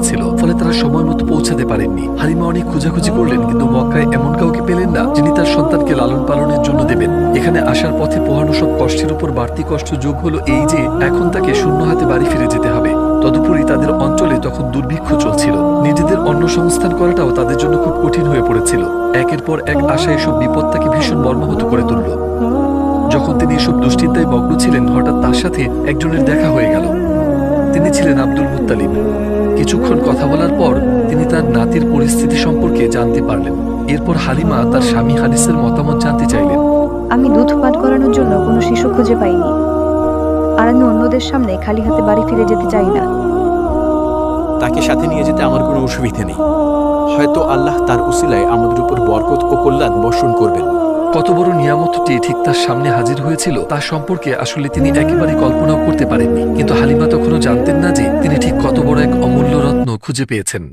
ছিল, ফলে তারা সময় মতো পৌঁছাতে পারেননি। হালিমা অনেক খোঁজাখুঁজি করলেন, কিন্তু মক্কায় এমন কাউকে পেলেন না যিনি তার সন্তানকে লালন পালনের জন্য দেবেন। এখানে আসার পথে পোহানো সব কষ্টের উপর বাড়তি কষ্ট যোগ হলো এই যে এখন তাকে শূন্য হাতে বাড়ি ফিরে যেতে হবে। তদুপরি তাদের অঞ্চলে তখন দুর্ভিক্ষ চলছিল, নিজেদের অন্ন সংস্থান করাটাও তাদের জন্য খুব কঠিন হয়ে পড়েছিল। একের পর এক আসা এসব বিপদ তাকে ভীষণ মর্মাহত করে তুলল। যখন তিনি এসব দুশ্চিন্তায় মগ্ন ছিলেন, হঠাৎ তার সাথে একজনের দেখা হয়ে গেল। তিনি ছিলেন আব্দুল মুত্তালিব। কিছুক্ষণ কথা বলার পর তিনি তার নাতির পরিস্থিতি সম্পর্কে জানতে পারলেন। এরপর হালিমা তার স্বামী হানিসের মতামত জানতে চাইলেন। আমি দুধ পান করানোর জন্য কোনো শিশু খুঁজে পাইনি, আর আমি অন্যদের সামনে খালি হাতে বাড়ি ফিরে যেতে চাই না। তাকে সাথে নিয়ে যেতে আমার কোনো অসুবিধে নেই। হয়তো আল্লাহ তার উসিলায় আমাদের উপর বরকত ও কল্যাণ বর্ষণ করবেন। কত বড় নিয়ামতটি ঠিক তার সামনে হাজির হয়েছিল তার সম্পর্কে আসলে তিনি একেবারে কল্পনাও করতে পারেননি। কিন্তু হালিমা তখনও জানতেন না যে তিনি ঠিক কত বড় এক অমূল্য রত্ন খুঁজে পেয়েছেন।